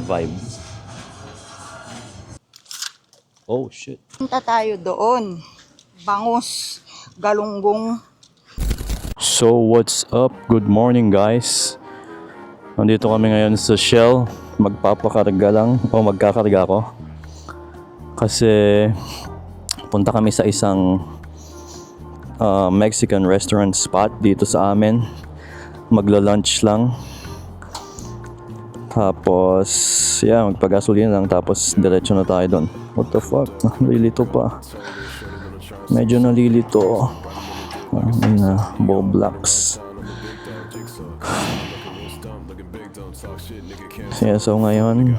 vibe. Oh shit. Punta tayo doon. Bangus, Galunggong. So what's up? Good morning guys. Nandito kami ngayon sa Shell. Magpapakarga lang o magkakarga ako. Kasi punta kami sa isang Mexican restaurant spot dito sa amin. Magla-lunch lang. Tapos, magpagasolina lang. Tapos, diretso na tayo doon. What the fuck? Nalilito pa. Medyo nalilito. Boblax. So ngayon,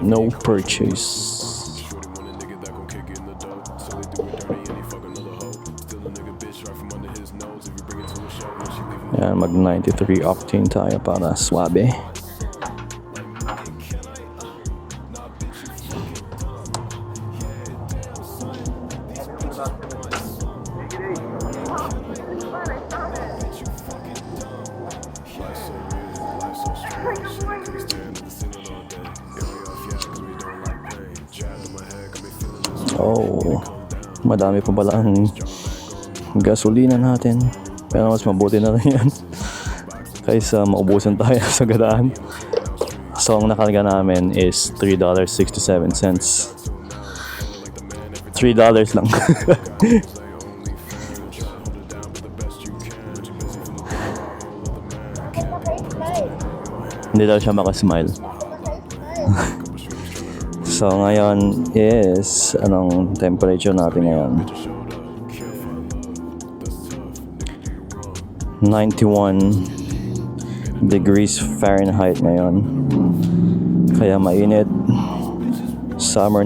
no purchase. Yan, mag 93 octane tayo para swabe. Oh, madami pa pala ang gasolina natin. Pero mas mabuti na rin yan kaysa maubusan tayo sa gadaan. So ang nakarga namin is $3.67. $3 lang. Hindi daw siya makasmile. So ngayon is anong temperature natin ngayon? 91 degrees Fahrenheit ngayon. Kaya mainit. Summer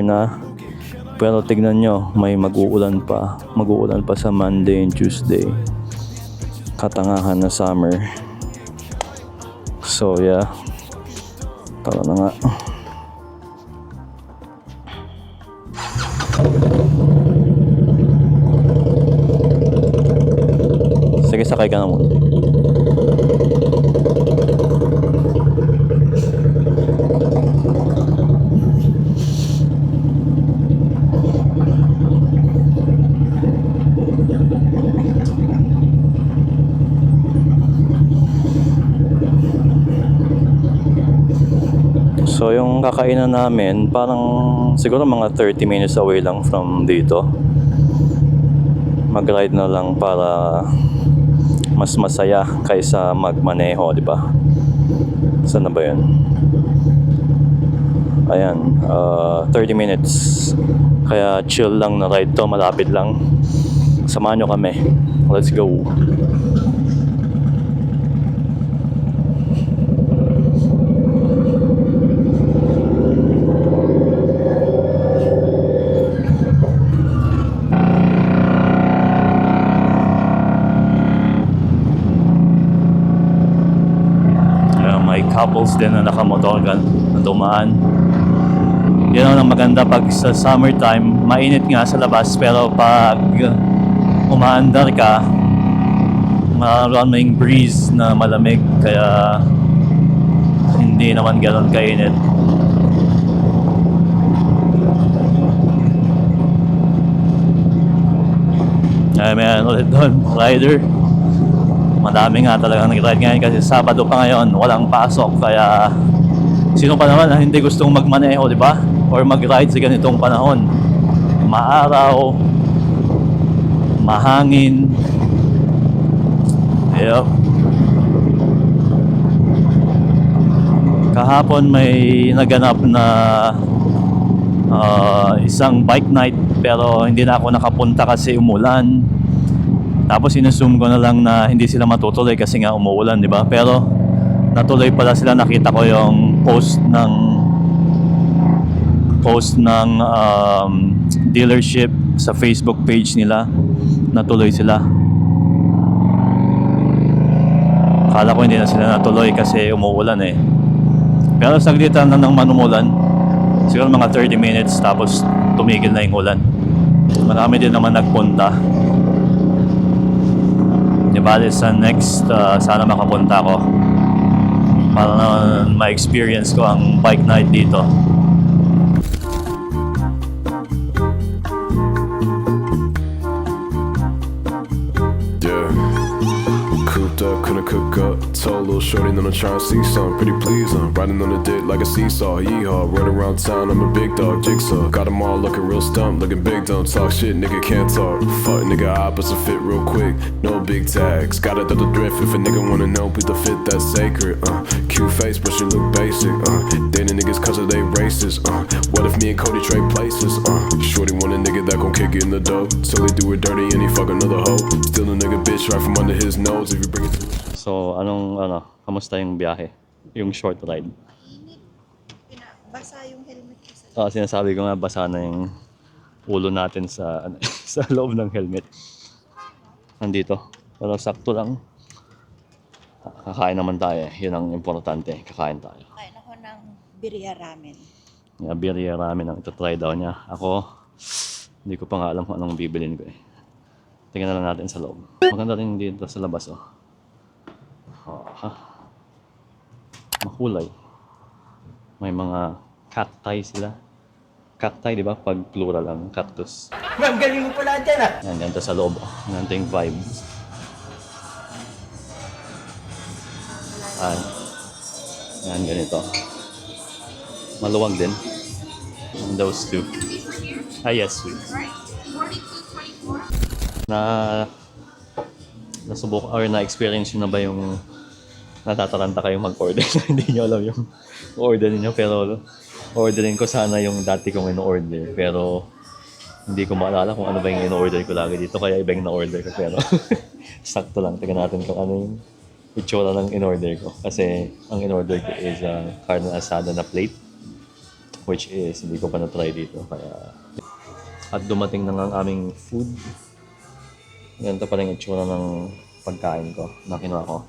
na. Pero tignan nyo, may mag-uulan pa. Mag-uulan pa sa Monday and Tuesday. Katangahan na summer. So yeah. Tara na nga. Sige, sakay ka na muna. So yung kakainan namin, parang siguro mga 30 minutes away lang from dito. Mag-ride na lang para mas masaya kaysa magmaneho, di ba? Saan na ba yun? Ayan, 30 minutes. Kaya chill lang na ride to, malapit lang. Samahan nyo kami. Let's go. Couples din na nakamotor na dumaan. Yan ang maganda pag sa summertime, mainit nga sa labas, pero pag umaandar ka, mararamdaman mo yung breeze na malamig, kaya hindi naman gano'n kainit. Ay, may ulit doon, rider. Madami nga talagang nag-ride ngayon kasi Sabado pa ngayon, walang pasok. Kaya sino pa naman ang hindi gustong magmaneho, di ba? Or mag-ride sa ganitong panahon. Maaraw, mahangin. Yep. Kahapon may naganap na isang bike night, pero hindi na ako nakapunta kasi umulan. Tapos inassume ko na lang na hindi sila matutuloy kasi nga umuulan, di ba? Pero natuloy pala sila. Nakita ko yung post ng dealership sa Facebook page nila. Natuloy sila. Akala ko hindi na sila natuloy kasi umuulan eh. Pero saglitan na ng manumulan. Siguro mga 30 minutes tapos tumigil na yung ulan. Marami din naman nagpunta. Di bale sa next, sana makapunta ko. Para naman ma-experience ko ang bike night dito. Yeah. Cooped up, couldn't cook up. Told little shorty, then I'm trying to see something. Pretty please, I'm riding on the dick like a seesaw. Yeehaw, running around town, I'm a big dog, jigsaw. Got them all looking real stumped, looking big, don't talk shit, nigga can't talk. Fuck, nigga, opposite fit real quick, no big tags. Got it at the thrift, if a nigga wanna know, please the fit that's sacred. Cute face, but she look basic. Dating niggas cause of they racist. What if me and Cody trade places? Shorty want a nigga that gon' kick it in the dope. Till he do it dirty and he fuck another hoe. Steal a nigga bitch right from under his nose if you bring it to. So, kamusta yung biyahe? Yung short ride? Basa yung helmet ko sa Sinasabi ko nga, basa na yung ulo natin sa sa loob ng helmet. Nandito. Pero sakto lang. Kakain naman tayo. Yun ang importante. Kakain tayo. Kain ako ng birria ramen. Birria ramen ang ito-try daw niya. Ako, hindi ko pa nga alam kung anong bibilin ko eh. Tingnan na lang natin sa loob. Maganda rin dito sa labas oh. Makulay. May mga cacti sila. Cacti, di ba? Pag plural ang cactus. Ma'am, galing mo pala dyan ah. Yan, ganito sa loob. Ganito yung vibe. Yan, ganito. Maluwag din. And those two. Yes, sweet. Nasubok or na-experience nyo na ba yung natataranta kayong mag-order na hindi nyo alam yung order niyo, pero orderin ko sana yung dati kong in-order, pero hindi ko maalala kung ano ba yung in-order ko lagi dito, kaya iba yung na-order ko, pero sakto lang. Tingnan natin kung ano yung itsura ng in-order ko, kasi ang in-order ko is carne asada na plate, which is hindi ko pa na-try dito, kaya at dumating na nga ang aming food. Ganito pa rin itsura ng pagkain ko na kinuha ko.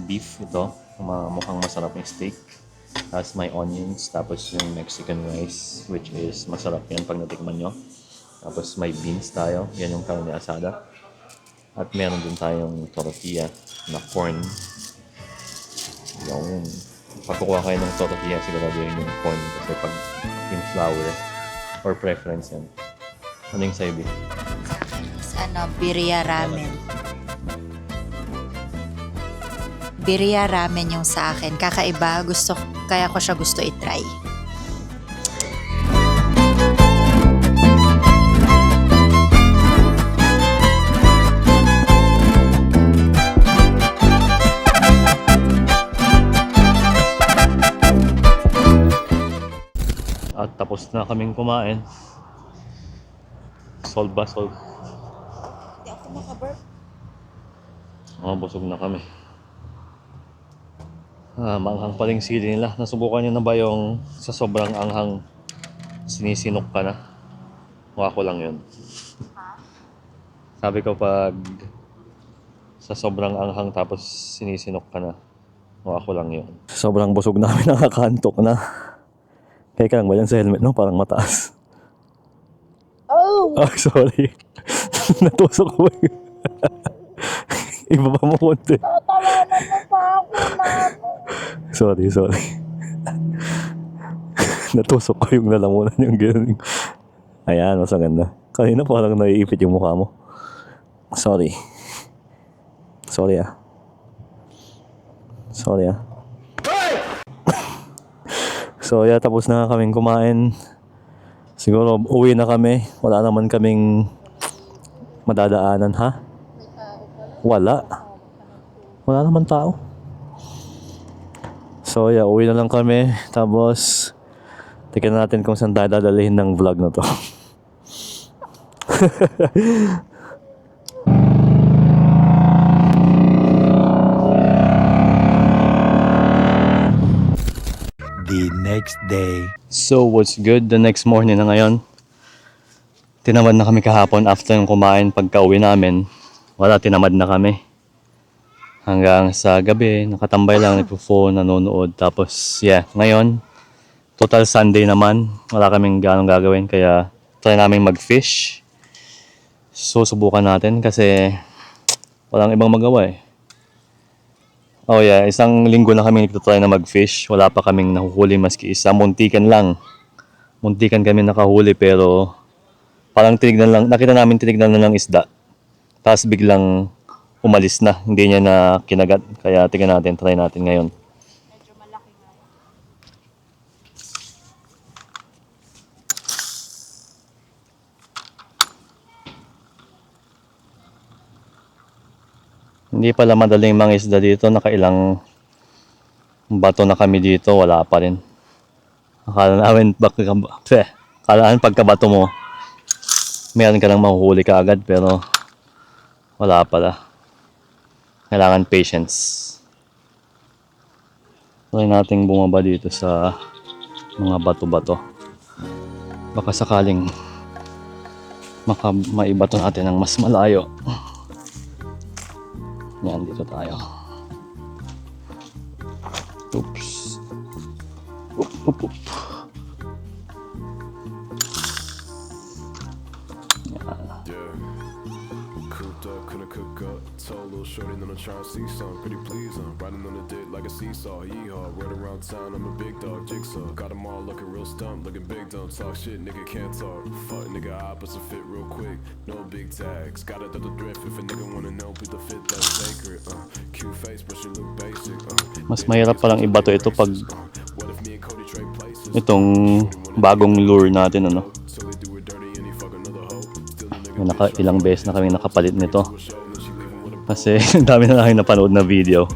Beef ito, mukhang masarap yung steak. Tapos may onions, tapos yung Mexican rice, which is masarap yan pag natikman nyo. Tapos may beans tayo, yan yung carne asada. At meron din tayong tortilla na corn. Yung pag kukuha kayo ng tortilla, siguraduhin yung corn kasi pag yung flour or preference yan. Ano yung sa'yo, B? Birria ramen. Birria ramen yung sa akin. Kakaiba, kaya ko siya gusto i-try. At tapos na kaming kumain. Solve ba? Solve. Hindi ako makaburp. Busog na kami. Maanghang pa rin sili nila. Nasubukan nyo na ba yung sa sobrang anghang sinisinok ka na? Mukha ko lang yun. Sabi ko pag sa sobrang anghang tapos sinisinok ka na, mukha ko lang yun. Sobrang busog namin, nakakantok na. Kaya ka lang ba yan sa helmet, no? Parang mataas. Oh! Oh, sorry. Natusok ko. Ibaba mo konti. Tatawanan mo pa ako, mami. Sorry. Natusok ko yung lalamunan yung gano'n. Ayan, mas maganda. Kanina parang naiipit yung mukha mo. Sorry ah. So yeah, tapos na kaming kumain. Siguro uwi na kami. Wala naman kaming madadaanan, ha? Wala naman tao. So yeah, uwi na lang kami. Tapos tingnan natin kung saan tayo dadalhin ng vlog na to. The next day. So what's good? The next morning na ngayon. Tinamad na kami kahapon after ng kumain. Pagka uwi namin, wala, tinamad na kami. Hanggang sa gabi, nakatambay lang, nagpo-phone, nanonood. Tapos, yeah, ngayon, total Sunday naman. Wala kaming ganong gagawin, kaya try namin mag-fish. susubukan natin kasi walang ibang magawa eh. Oh yeah, isang linggo na kami nagtatry na mag-fish. Wala pa kaming nahuhuli maski isa. Muntikan lang. Muntikan kami nakahuli pero parang nakita namin tinignan na ng isda. Tapos biglang umalis na. Hindi niya na kinagat. Kaya tingnan natin, try natin ngayon. Hindi pala madaling mangisda dito. Nakailang bato na kami dito. Wala pa rin. Akala pagkabato mo, meron ka nang mahuhuli ka agad pero wala pala. Kailangan patience. Try nating bumaba dito sa mga bato-bato. Baka sakaling maibato natin ng mas malayo. Yan, dito tayo. Oops. Oop. Yeah. Cooped up, couldn't cook up. Told little shorty, then I'm trying to see some. Pretty please, riding on the dick like a seesaw. Yeehaw, right around town, I'm a big dog, jigsaw. Got them all looking real stumped, looking big, don't talk shit, nigga can't talk. Fuck, nigga, opposite fit real quick. No big tags, got it at the thrift. If a nigga wanna know, put the fit that's sacred. Cute face, but she look basic. Mas mahirap palang ibato ito pag What if me and Cody trade places? itong bagong lure natin, ano. So they do it dirty and he fuck another hoe. Still a nigga Ilang beses na kami nakapalit nito. Kasi ang dami na lang napanood na video.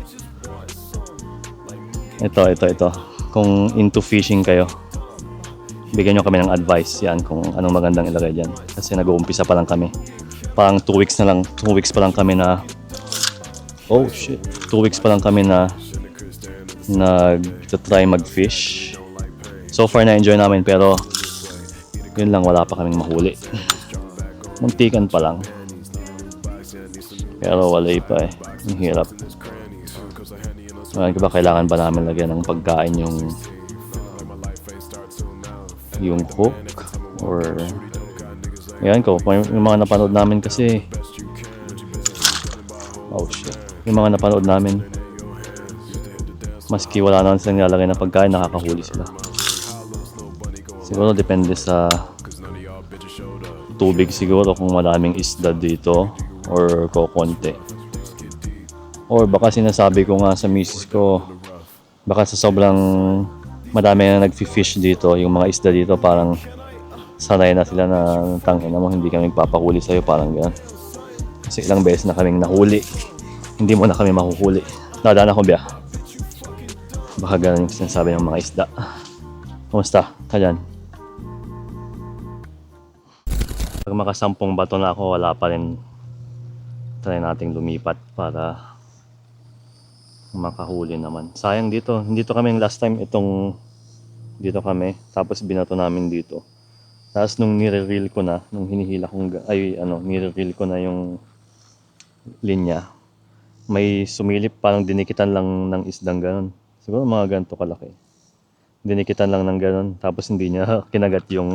Ito. Kung into fishing kayo, bigyan nyo kami ng advice yan kung anong magandang ilagay dyan. Kasi nag-uumpisa pa lang kami. Parang 2 weeks pa lang kami na 2 weeks pa lang kami na nag-try mag-fish. So far na-enjoy namin pero yun lang, wala pa kaming mahuli. Muntikan pa lang. Pero walay pa eh. Ang hirap. Diba, kailangan ba namin lagyan ng pagkain yung hook? Or yan ko, yung mga napanood namin kasi yung mga napanood namin maski wala naman silang nilalagay ng pagkain, nakakahuli sila. Siguro depende sa tubig siguro kung maraming isda dito or kokonti. Or baka sinasabi ko nga sa misis ko, baka sa sobrang madami na nag-fish dito, yung mga isda dito parang sanay na sila na tangin mo, hindi kami magpapahuli sa'yo, parang gano'n. Kasi ilang beses na kaming nahuli, hindi mo na kami mahuhuli. Nadaan ako biya. Baka gano'n yung sinasabi ng mga isda. Kumusta? Ka dyan? Pag makasampung bato na ako, wala pa rin. Try nating lumipat para makahuli naman. Sayang dito. Dito kami last time dito kami. Tapos binato namin dito. Tapos nung nire-reel ko na, nung hinihila kong, nire-reel ko na yung linya. May sumilip, parang dinikitan lang ng isdang ganon. Siguro mga ganito kalaki. Dinikitan lang ng ganon. Tapos hindi niya kinagat yung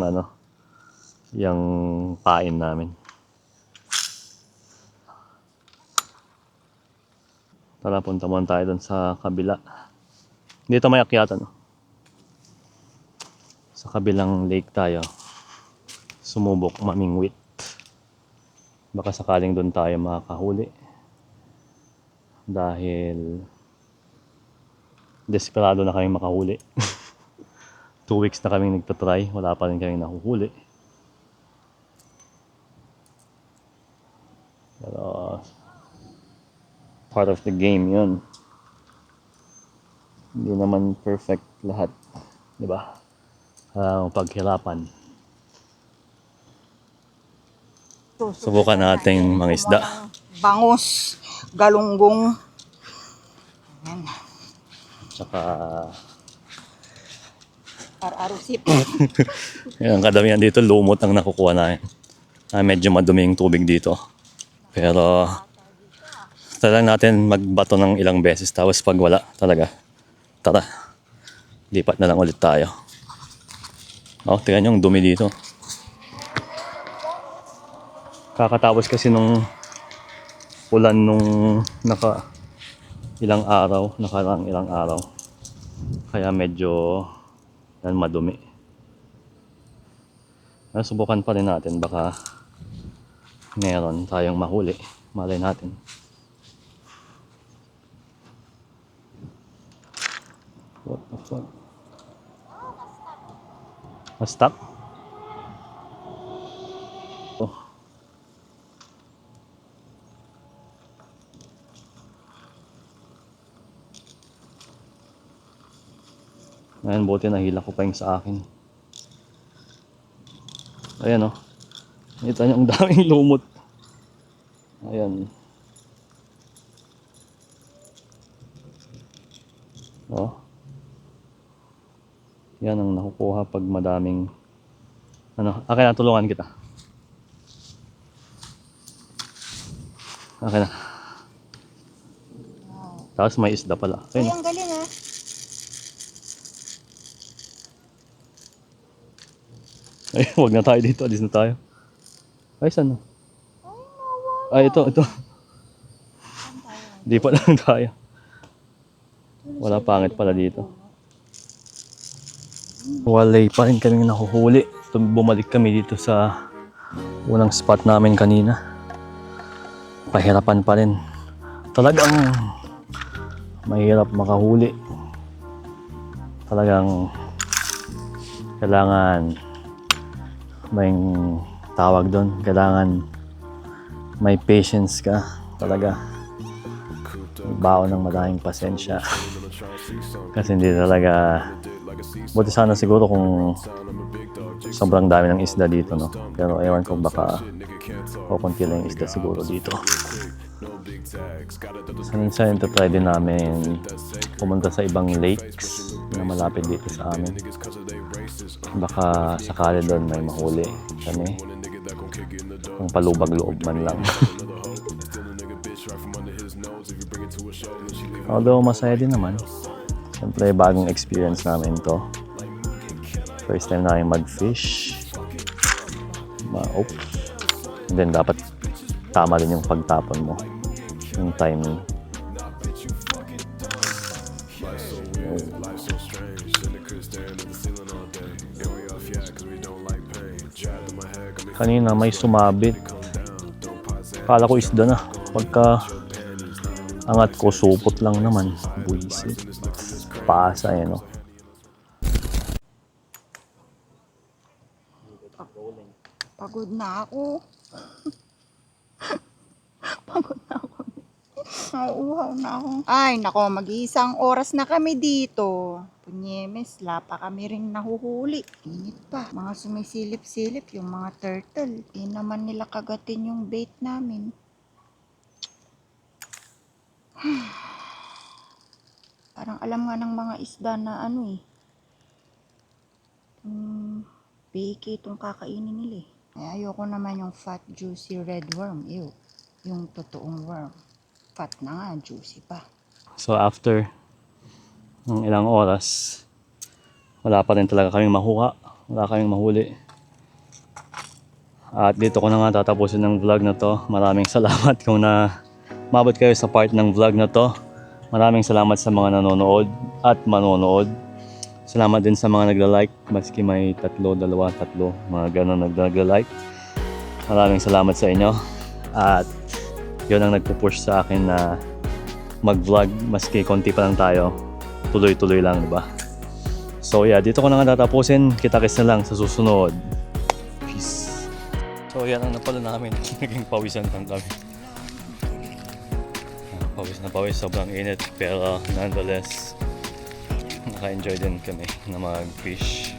yung pain namin. Tara, punta muna tayo dun sa kabila. Dito may akyatan. Sa kabilang lake tayo. Sumubok mamingwit. Baka sakaling dun tayo makakahuli. Dahil desperado na kami makahuli. 2 weeks na kami nagtatry. Wala pa rin kami nahuhuli. Pero part of the game yun. Hindi naman perfect lahat, di ba? Paghirapan. Subukan natin mga isda. Bangus, galunggong. Ayan. Tsaka Ar-arusip. yung kadamihan dito, lumot ang nakukuha na. Medyo madumi yung tubig dito. Pero talagang natin magbato ng ilang beses tapos pag wala talaga, tara, lipat na lang ulit tayo. Tingnan nyo ang dumi dito. Kakatapos kasi nung ulan nung nakarang ilang araw. Kaya medyo madumi. Subukan pa rin natin, baka meron tayong mahuli. Malay natin. What the fuck? Na-stuck? Oh. Ngayon, buti nahila ko pa yung sa akin. Ayan oh. Kita niyo ang daming lumot. Ayan. Oh. Yan ang nakukuha pag madaming akin na, tulungan kita. Akin na. Tapos may isda pala. Ay, Ayun. ang galing ah. Ay, wag na tayo dito. Alis na tayo. Ay, saan na? Ay, ito. Di pa lang tayo. Wala, pangit pala dito. Walay pa rin kaming nahuhuli. Bumalik kami dito sa unang spot namin kanina. Pahirapan pa rin. Talagang mahirap makahuli. Talagang kailangan may tawag doon. Kailangan may patience ka. Talaga. Baon ng madaming pasensya. Kasi hindi talaga. Buti sana siguro kung sobrang dami ng isda dito, no? Pero ewan ko, baka kukunti lang yung isda siguro dito. So, minsan try din namin pumunta sa ibang lakes na malapit dito sa amin. Baka sakali doon may mahuli kami. Kung palubag-loob man lang. Although masaya din naman. Siyempre bagong experience namin to. First time namin mag-fish. Oops. And then dapat tama rin yung pagtapon mo. Yung timing. Kanina may sumabit. Kala ko isda na. Pagka angat ko, supot lang naman. Buisit. Pasa eh, no? Pagod na ako. Pagod na ako. Nauuhaw na ako. Ay, nako, mag-iisang oras na kami dito. Punyemes, lapa kami ring nahuhuli. Init pa. Mga sumisilip-silip yung mga turtle. Di naman nila kagatin yung bait namin. Parang alam nga ng mga isda na ano eh. Biki itong kakainin nila eh. Ay, ayoko naman yung fat, juicy red worm. Ew. Yung totoong worm. Fat na nga, juicy pa. So after ng ilang oras, wala pa rin talaga kaming makuha. Wala kaming mahuli. At dito ko na nga tatapusin ng vlog na to. Maraming salamat kung mabot kayo sa part ng vlog na to. Maraming salamat sa mga nanonood at manonood. Salamat din sa mga nagla-like. Maski may 3, 2, 3, mga ganun nagla-like. Maraming salamat sa inyo. At yun ang nagpo-push sa akin na mag-vlog. Maski konti pa lang tayo. Tuloy-tuloy lang, diba? So yeah, dito ko na nga tatapusin. Kita-kits na lang sa susunod. Peace. So yan ang napala namin. Naging pawisan lang kami. Pawis na pawis, sobrang init. Pero nonetheless, naka-enjoy din kami na mag-fish.